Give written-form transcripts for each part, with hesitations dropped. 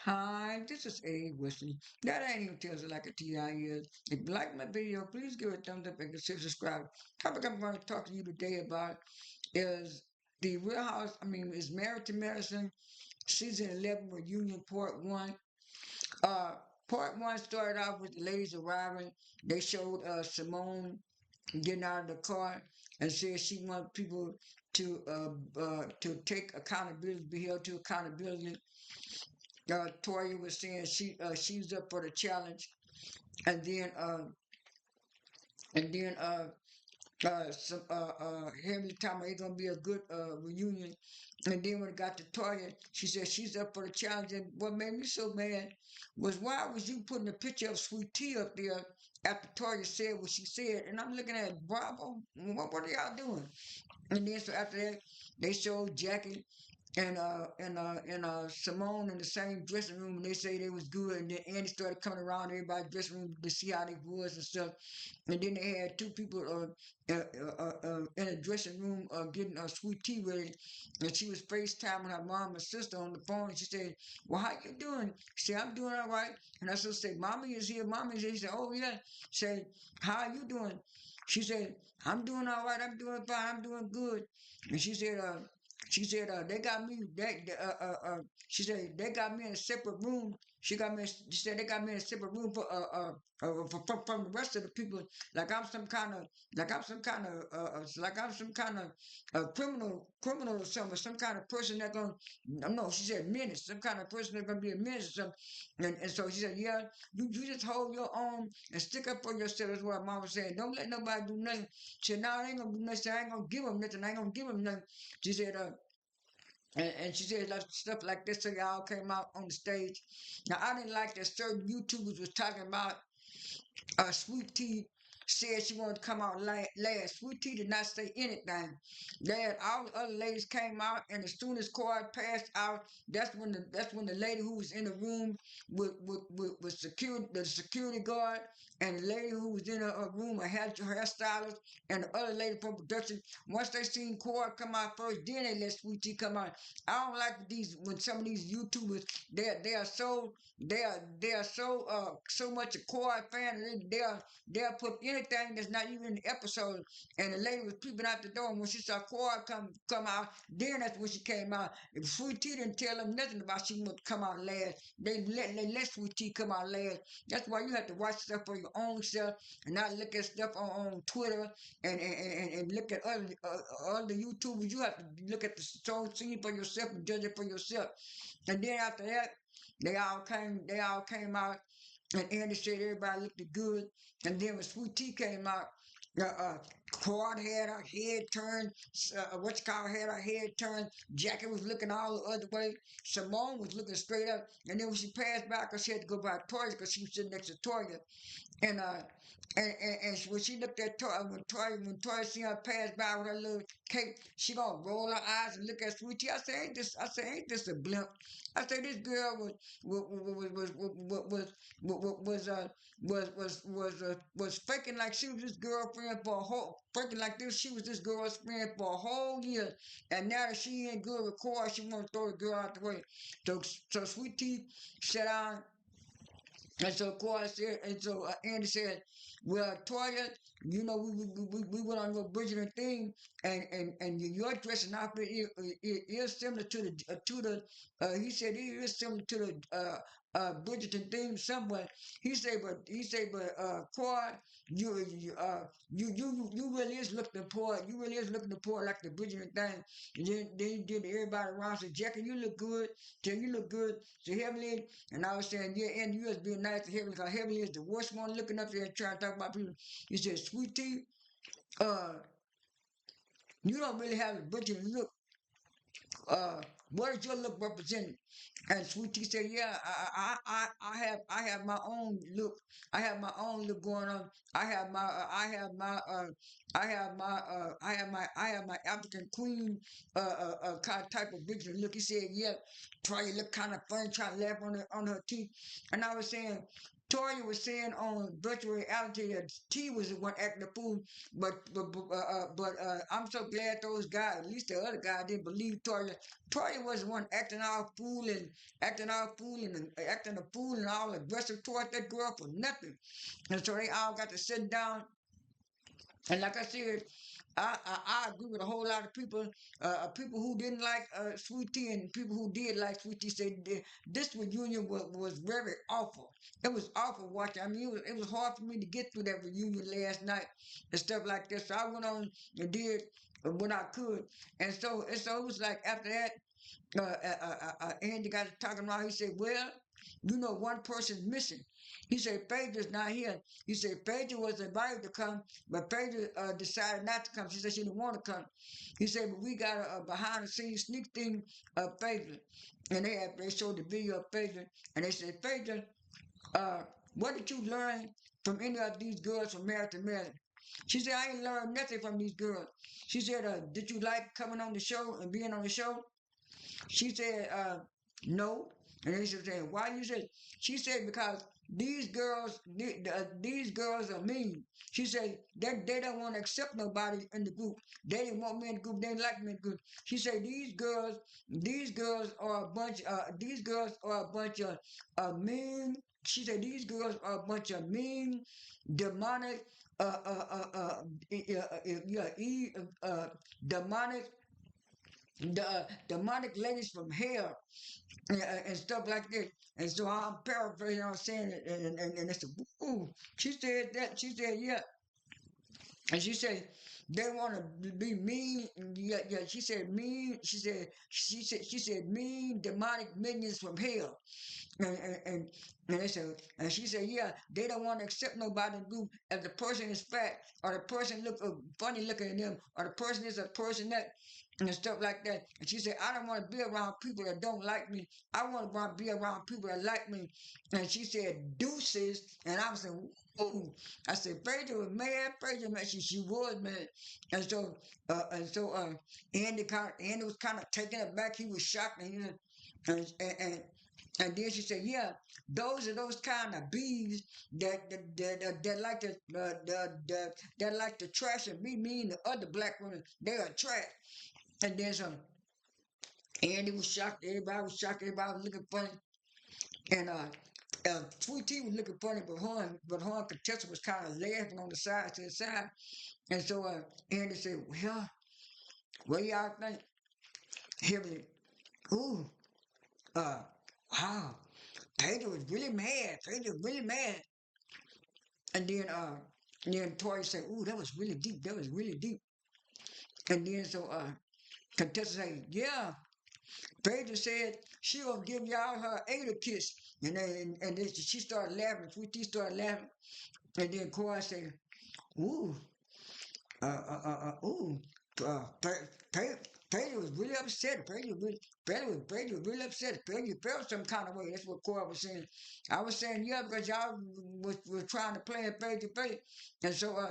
Hi, this is A. Wilson. That ain't even tells it like a TI is. If you like my video, please give it a thumbs up and consider subscribing. Topic I'm going to talk to you today about is the Real House. Is Married to Medicine, Season 11, Reunion Part 1. Uh, Part 1 started off with the ladies arriving. They showed Simone getting out of the car and said she wanted people to take accountability, be held to accountability. Toya was saying she's up for the challenge, and then and then some Heavenly Time it's gonna be a good reunion. And then when it got to Toya, she said she's up for the challenge. And what made me so mad was why was you putting a picture of Sweet Tea up there after Toya said what she said? And I'm looking at Bravo. What are y'all doing? And then so after that, they showed Jackie and Simone in the same dressing room, and they say they was good. And then Andy started coming around everybody's dressing room to see how they was and stuff. And then they had two people in a dressing room getting a sweet tea ready, and she was FaceTiming her mom and sister on the phone. And she said, "Well, how you doing?" She said, "I'm doing all right." And I said, "Mommy is here. Mommy is here." She said, "Oh yeah." She said, "How are you doing?" She said, "I'm doing all right. I'm doing fine. I'm doing good." And she said, they got me. She said they got me in a separate room. She said they got me in a separate room from the rest of the people. Like I'm some kind of, like I'm some kind of criminal or something. Some kind of person that gonna, no, she said menace. Some kind of person that's gonna be a menace or something. And so she said, yeah, you just hold your own and stick up for yourself. Is what Mama was saying. Don't let nobody do nothing. She said, no, I ain't gonna do nothing. I ain't gonna give them nothing. I ain't gonna give them nothing. She said, and she said like stuff like this, so y'all came out on the stage. Now I didn't like that certain YouTubers was talking about Sweet Tea said she wanted to come out last. Sweet Tea did not say anything. Then all the other ladies came out, and as soon as Card passed out, that's when the lady who was in the room with security, the security guard, and the lady who was in her room, her hairstylist, and the other lady from production. Once they seen Card come out first, then they let Sweet Tea come out. I don't like these when some of these YouTubers they are so much a core fan. They'll put anything that's not even in the episode. And the lady was peeping out the door, and when she saw Cora come out, then that's when she came out. If Sweet Tea didn't tell them nothing about she wanted to come out last, they let Sweet Tea come out last. That's why you have to watch stuff for your own self and not look at stuff on Twitter and look at other YouTubers. You have to look at the whole scene for yourself and judge it for yourself. And then after that, they all came out, and Andy said everybody looked good. And then when Sweet Tea came out, uh, uh, Claude had her head turned, what's called had her head turned. Jackie was looking all the other way. Simone was looking straight up. And then when she passed by, because she had to go by Toya, because she was sitting next to Toya. And when she looked at Toy, when Toy see her pass by with her little cake, she gonna roll her eyes and look at Sweetie. I say, ain't this a blimp? I say, this girl was faking like she was this girlfriend for a whole, faking like this she was this girl's friend for a whole year, and now that she ain't good with Cora, she want to throw the girl out the way. So Sweetie sat down, and so Cora said, and so Andy said, "Well, Toya, we went on your Bridgerton thing, and your dressing outfit is similar to the he said it is similar to the Bridgerton theme somewhat. He said, but Cora, you really is looking poor. You really is looking poor like the Bridgerton thing. And then everybody around said, Jackie, you look good. Tell you look good. So Heavenly, and I was saying, yeah, and you was being nice to Heavenly, because Heavenly is the worst one looking up there and trying to talk about people. He said, Sweet Tea, uh, you don't really have a butcher look. uh, what is your look representing? And Sweet Tea said, yeah, I have my own look. I have my own look going on. I have my African Queen kind of type of picture look. He said, yeah, try to look kind of funny, try to laugh on her teeth. And I was saying, Toya was saying on virtual reality that T was the one acting the fool, but I'm so glad those guys, at least the other guy, didn't believe Toya. Toya was the one acting all fool and acting a fool and all aggressive towards that girl for nothing. And so they all got to sit down and like I said, I agree with a whole lot of people. People who didn't like Sweet Tea and people who did like Sweet Tea said this reunion was very awful. It was awful watching. I mean, it was hard for me to get through that reunion last night and stuff like this. So I went on and did what I could, and so it was like after that Andy got to talking about. He said, "Well, one person's missing." He said, "Phaedra's not here." He said, "Phaedra was invited to come, but Phaedra decided not to come. She said she didn't want to come." He said, "But we got a behind the scenes sneak thing of Phaedra," and they showed the video of Phaedra, and they said, "Phaedra, uh, what did you learn from any of these girls from Married to Married?" She said, "I ain't learned nothing from these girls." She said, "Did you like coming on the show and being on the show?" She said, no. And then she said, why you say? She said, because these girls are mean. She said, they don't want to accept nobody in the group. They didn't want me in the group. They didn't like me in the group. She said, these girls are a bunch of mean. She said, these girls are a bunch of mean, demonic, demonic demonic ladies from hell and stuff like that. And so I'm paraphrasing, I'm saying it, and it's a, ooh. She said that. She said, yeah. And she said they want to be mean. Yeah, yeah. She said mean. She said mean demonic minions from hell. And and and, and they said, and she said, yeah, they don't want to accept nobody in the group if the person is fat or the person look funny looking at them or the person is a person that and stuff like that. And she said, I don't want to be around people that don't like me. I want to be around people that like me. And she said, deuces. And I was saying, ooh. I said, Phaedra was mad. Phaedra, man, she was mad. And so, Andy was kind of taken aback. He was shocked. And, and, and and then she said, "Yeah, those are those kind of bees that like to that like to trash and be mean to other black women. They are trash." And then some. Andy was shocked. Everybody was shocked. Everybody was looking funny. And Sweet Tea was looking funny, but her and Contessa was kind of laughing on the side to the side. And so Andy said, "Well, what y'all think?" Heavily, ooh, uh, wow. Pedro was really mad. Pedro was really mad. And then Tori said, "Ooh, that was really deep. That was really deep." And then so Contessa said, "Yeah." Phaedra said she gonna give y'all her Ada kiss, and then she started laughing. Sweet Tea started laughing, and then Cora said, "Ooh, ooh." Uh, Phaedra was really upset. Phaedra was really upset. Phaedra felt some kind of way. That's what Cora was saying. I was saying, yeah, because y'all was trying to play it face to face, and so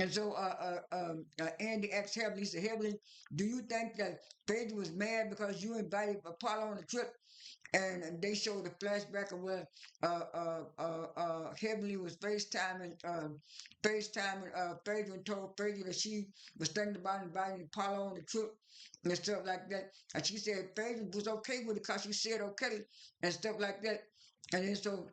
and so Andy asked Heavenly, he said, Heavenly, do you think that Phaedra was mad because you invited Apollo on a trip? And they showed a flashback of where Heavenly was FaceTiming Phaedra and told Phaedra that she was thinking about inviting Apollo on the trip and stuff like that. And she said Phaedra was okay with it because she said okay and stuff like that. And then so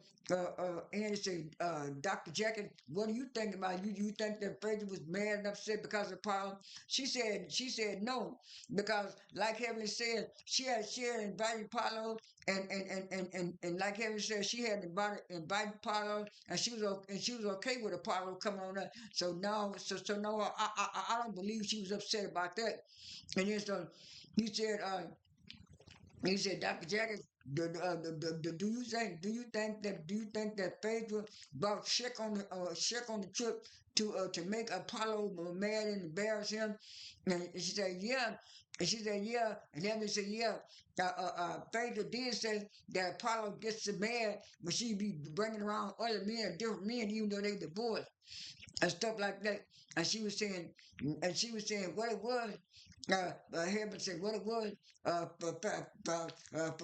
Andy said, Dr. Jacket, what do you think about you think that Phaedra was mad and upset because of Apollo? She said no, because like Heavenly said, she had invited Apollo and like Heaven said, she had invited Apollo, and she was okay with Apollo coming on up. So now, so no, I don't believe she was upset about that. And then so he said, Dr. Jackson, do you think that Phaedra brought check on the trip to make Apollo mad and embarrass him? And she said, yeah. And she said, yeah. And then they said, yeah. Phaedra did say that Apollo gets so mad when she be bringing around other men, different men, even though they divorced and stuff like that. And she was saying, what it was. Heaven said what it was.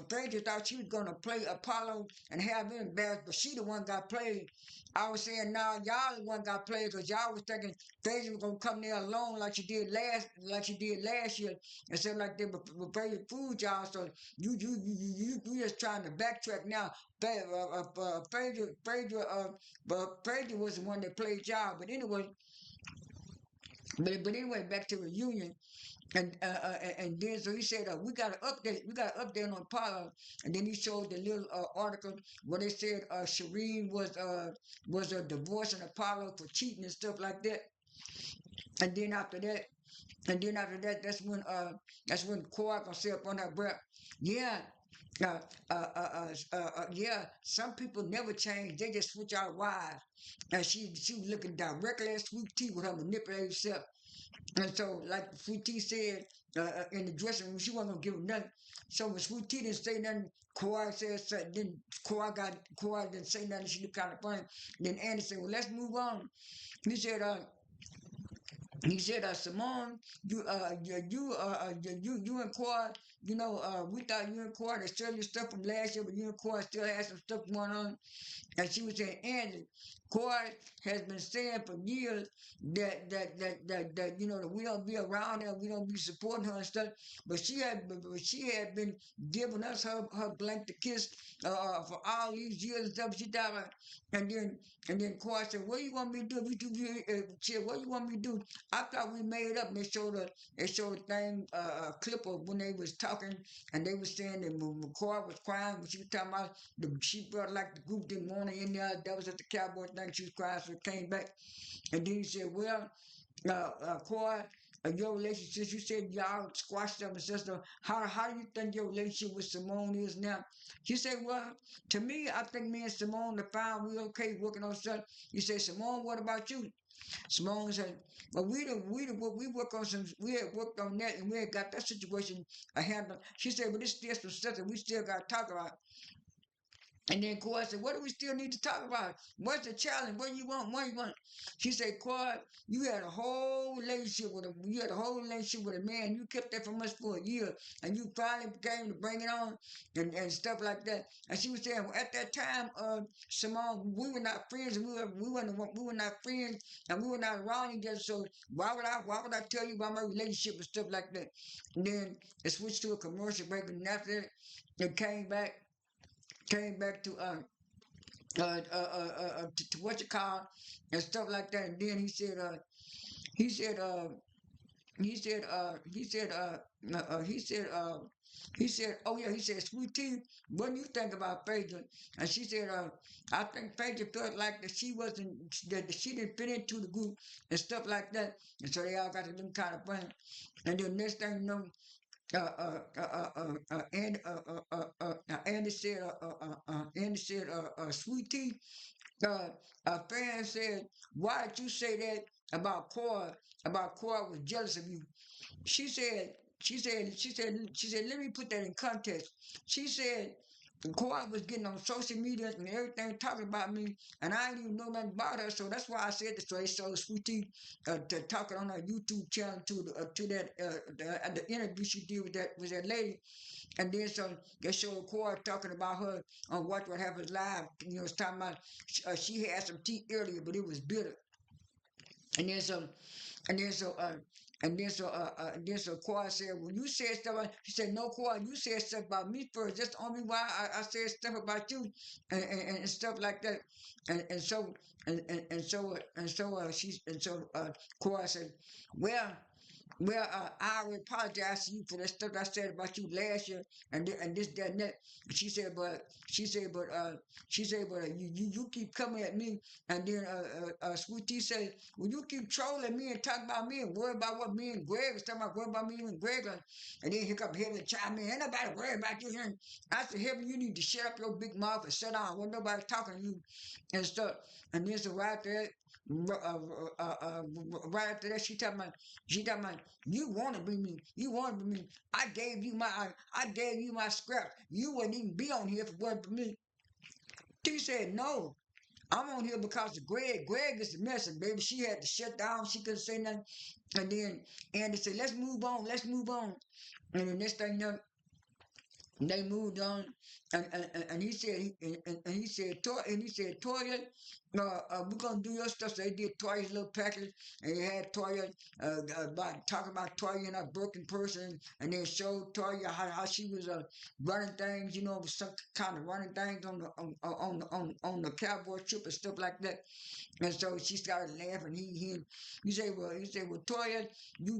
Phaedra thought she was gonna play Apollo and have him embarrassed, but she the one got played. I was saying, nah, y'all the one got played because y'all was thinking Phaedra was gonna come there alone like she did last year, and said like they were Phaedra fooled y'all. So you just trying to backtrack now. Phaedra was the one that played y'all. But anyway, back to reunion. And then so he said we got an update on Apollo, and then he showed the little article where they said Shireen was divorcing Apollo for cheating and stuff like that. And then after that, that's when Koi gonna say up on her breath, yeah. Yeah, some people never change. They just switch out wives. And she was looking directly at Sweet Tea with her manipulative self. And so, like Sweet Tea said in the dressing room, she wasn't gonna give him nothing. So when Sweet Tea didn't say nothing, Kawhi said something. Then Kawhi didn't say nothing. She looked kind of funny. Then Andy said, "Well, let's move on." He said, Simone, you and Quad, we thought you and Quad had still your stuff from last year, but you and Quad still had some stuff going on." And she was saying, Angie, Corey has been saying for years that we don't be around her, we don't be supporting her and stuff. But she had been giving us her blanket kiss for all these years and stuff. She died, and then Corey said, "What do you want me to do? If you do, she said, what do you want me to do?" I thought we made up. And they showed a thing, a clip of when they was talking, and they was saying that McCoy was crying when she was talking about she felt like the group didn't want her in there. That was at the Cowboy thing. She was crying, so it came back. And then he said, "Well, Coy, your relationship, you said y'all squashed up and sister. How do you think your relationship with Simone is now?" She said, "Well, to me, I think me and Simone are fine. We okay working on stuff." You say, "Simone, what about you?" Simone said, "Well, we work on some. We had worked on that, and we had got that situation handled." She said, "But it's still some stuff that we still got to talk about." And then Quad said, "What do we still need to talk about? What's the challenge? What do you want? What do you want?" She said, "Quad, you had a whole relationship with a man. You kept that from us for a year, and you finally came to bring it on and stuff like that." And she was saying, well, at that time, Simone, we were not friends, and we were not friends, and we were not around each other. So why would I tell you about my relationship and stuff like that? And then it switched to a commercial break, and after that, it came back to what you call and stuff like that. And then he said, he said, he said, he said, he said, oh yeah, he said, "Sweet Tea, what do you think about Phaedra?" And she said, "I think Phaedra felt like that she didn't fit into the group and stuff like that." And so they all got to them kind of fun. And then next thing you know, Andy said, "Sweet Tea, a fan said, why did you say that about Cora? About Cora was jealous of you?" She said, let me put that in context. She said, Koi was getting on social media and everything talking about me, and I didn't even know nothing about her. So that's why I said this. So they showed Sweetie talking on her YouTube channel to the interview she did with that lady, and then so they showed Koi talking about her on What Happens Live. It's talking about she had some tea earlier, but it was bitter. And then so and then so Kawhi said, "Well, you said stuff." She said, "No, Kawhi, you said stuff about me first. That's the only why I said stuff about you and stuff like that." And so Kawhi said, "Well." Well, I already apologize to you for that stuff I said about you last year, and this, that, and that. She said, you keep coming at me, and then Sweet Tea said, "Well, you keep trolling me and talking about me and worry about what me and Greg was talking about, worry about me and Greg." And then here come Heaven and chime in, "Ain't nobody worried about you here." I said, "Heaven, you need to shut up your big mouth and sit down when nobody's talking to you and stuff." And then so right there, right after that, she talking about, "You want to be me. You want to be me. I gave you my scrap. You wouldn't even be on here if it wasn't for me." T said, "No. I'm on here because of Greg. Greg is the message, baby. She had to shut down. She couldn't say nothing. And then Andy said, let's move on. Let's move on. And the next thing you know, they moved on, and he said, and he said, Toya, we're gonna do your stuff. So they did Toya's little package, and they had Toya about talking about Toya and a broken person, and then showed Toya how she was running things, some kind of running things on the cowboy trip and stuff like that. And so she started laughing. He said, well, Toya, you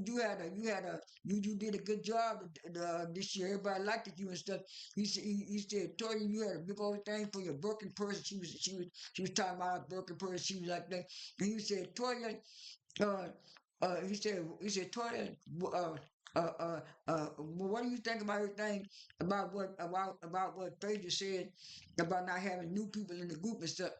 did a good job this year. Everybody liked you and stuff. He said, Toya, you had a big old thing for your broken person. She was talking about a broken person. She was like that. And he said, Toya, uh, Toya, what do you think about everything about what Phaedra said about not having new people in the group and stuff?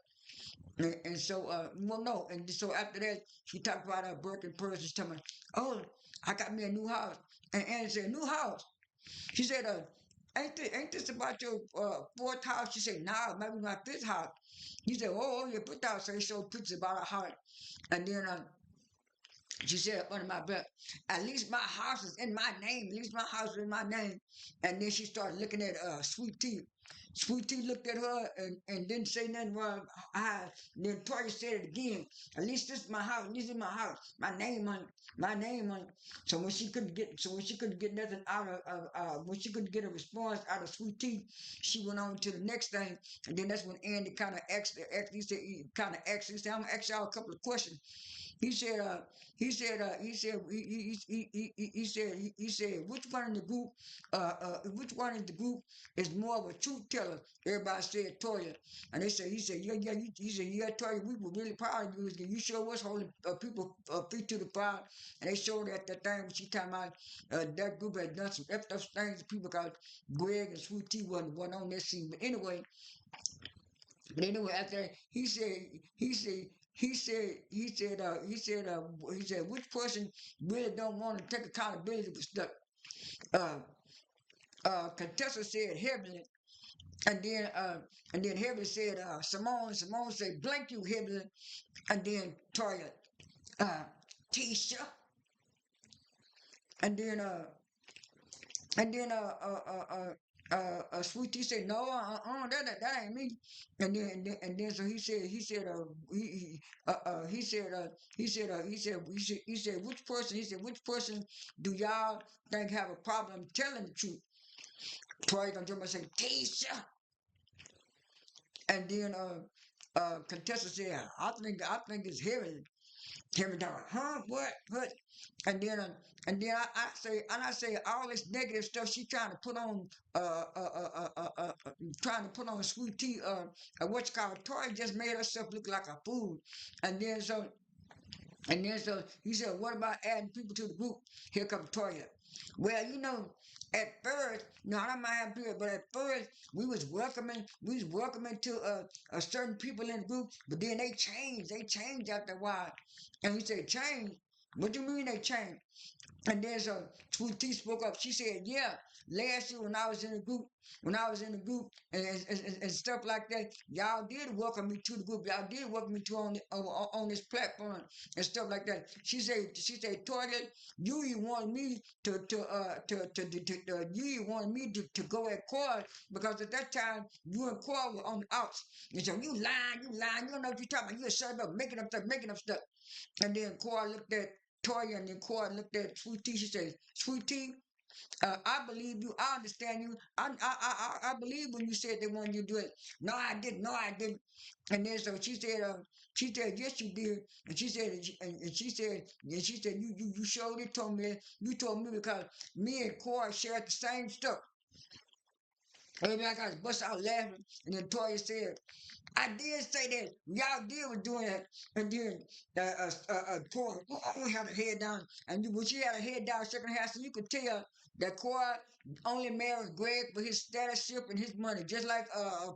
And so, well, no. And so after that, she talked about her broken purse. She's telling me, oh, I got me a new house. And Annie said, new house. She said, ain't this about your fourth house? She said, nah, maybe my fifth house. He said, your fifth house. So he showed pictures about her house. And then she said under my breath, at least my house is in my name. At least my house is in my name. And then she started looking at Sweet Tea. Sweet Tea looked at her and didn't say nothing wrong. Then Toya said it again. At least this is my house. This is my house. My name on it. My name on it. When she couldn't get nothing out when she couldn't get a response out of Sweet Tea, she went on to the next thing. And then that's when Andy kind of he said, I'm gonna ask y'all a couple of questions. He said, he said, which one in the group is more of a truth teller? Everybody said Toya. And he said, he said, yeah, Toya, we were really proud of you. You sure was holding people feet to the fire. And they showed at that thing when she talking about that group had done some effed up things to people because Greg and Sweet Tea wasn't on that scene. But anyway, after that, he said, which person really don't want to take accountability for stuff? Uh, Contessa said Heavenly, and then Heavenly said Simone. Simone said, blank you, Heavenly, and then Toya, uh, Tisha, and then Sweet Tea said, no, that ain't me. And then so he said, which person do y'all think have a problem telling the truth? Troy gonna jump and say, Tisha. And then Contessa said, I think it's Harry. Harry Dog, huh? What? And then uh, and I say all this negative stuff she trying to put on Sweet Tea what you call it, Tori just made herself look like a fool. And then so he said, what about adding people to the group? Here comes Toya. Well, at first, no, I don't mind people, but at first we was welcoming to certain people in the group, but then they changed after a while. And he said, change? What do you mean they changed? And then so Sweet Tea spoke up. She said, "Yeah, last year when I was in the group and stuff like that, y'all did welcome me to the group. Y'all did welcome me to on this platform and stuff like that." She said, "Toya, you wanted me to go at Quad because at that time you and Quad were on the outs. And so you lying, you don't know what you're talking about. You just shut up, making up stuff." And then Cora looked at Toya, and then Cora looked at Sweet Tea. She said, Sweet Tea, I believe you. I understand you. I believe when you said they wanted you to do it. No, I didn't. No, I didn't. And then so she said, yes, you did. And she said, you surely told me. You told me because me and Cora shared the same stuff. Everybody got bust out laughing. And then Toya said, I did say that. Y'all did was doing that. And then Cora had her head down. And when she had her head down, shaking her head, so you could tell that Cora only married Greg for his statusship and his money, just like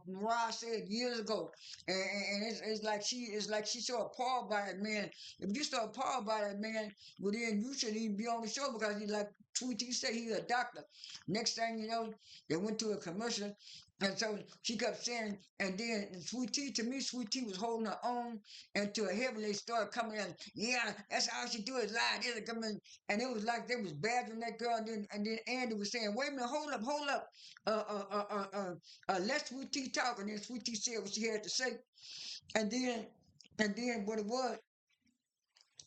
Mariah said years ago. And it's like she so appalled by that man. If you so appalled by that man, well then you shouldn't even be on the show because he's like Sweet Tea said he's a doctor. Next thing you know, they went to a commercial. And so she kept saying, and then Sweet Tea, to me, Sweet Tea was holding her own until Heavenly started coming in. Yeah, that's how she do it, lie. This is coming, and it was like they was badgering that girl. And then Andy was saying, "Wait a minute, hold up, let Sweet Tea talk." And then Sweet Tea said what she had to say, and then what it was,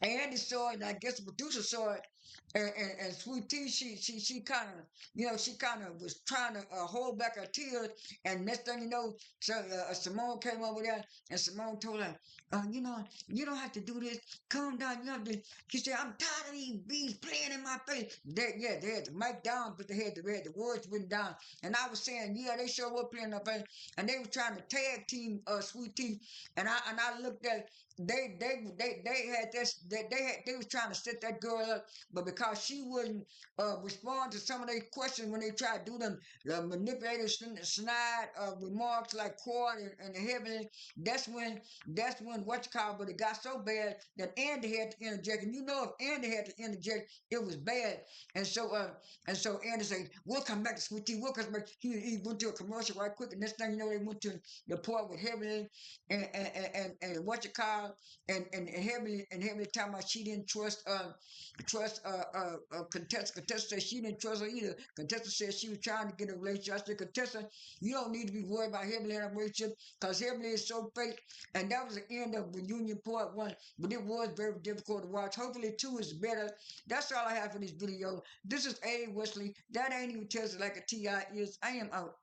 Andy saw it, and I guess the producer saw it, and Sweet Tea, she kind of, she kind of was trying to hold back her tears, and next thing you know, so, Simone came over there, and Simone told her, you don't have to do this, calm down, you have to, she said, I'm tired of these bees playing in my face. They had the mic down, but they had the words written down, and I was saying, yeah, they sure were playing in my face, and they were trying to tag team Sweet Tea, and I looked at, they had this they was trying to set that girl up, but because she wouldn't respond to some of their questions when they tried to do them manipulative snide remarks like Quad and the Heavenly, that's when what you call, but it got so bad that Andy had to interject, and if Andy had to interject, it was bad, and so Andy said, "We'll come back to Sweet Tea. We'll come back." He went to a commercial right quick, and next thing you know, they went to the part with Heavenly and what you call and Heavenly talking about she didn't trust Contessa said she didn't trust her either. Contessa said she was trying to get a relationship. I said, Contessa, you don't need to be worried about Heavenly in a relationship because Heavenly is so fake. And that was the end of Reunion Part 1, but it was very difficult to watch. Hopefully 2 is better. That's all I have for this video. This is A. Wesley. That ain't even tells it like a TI is. I am out.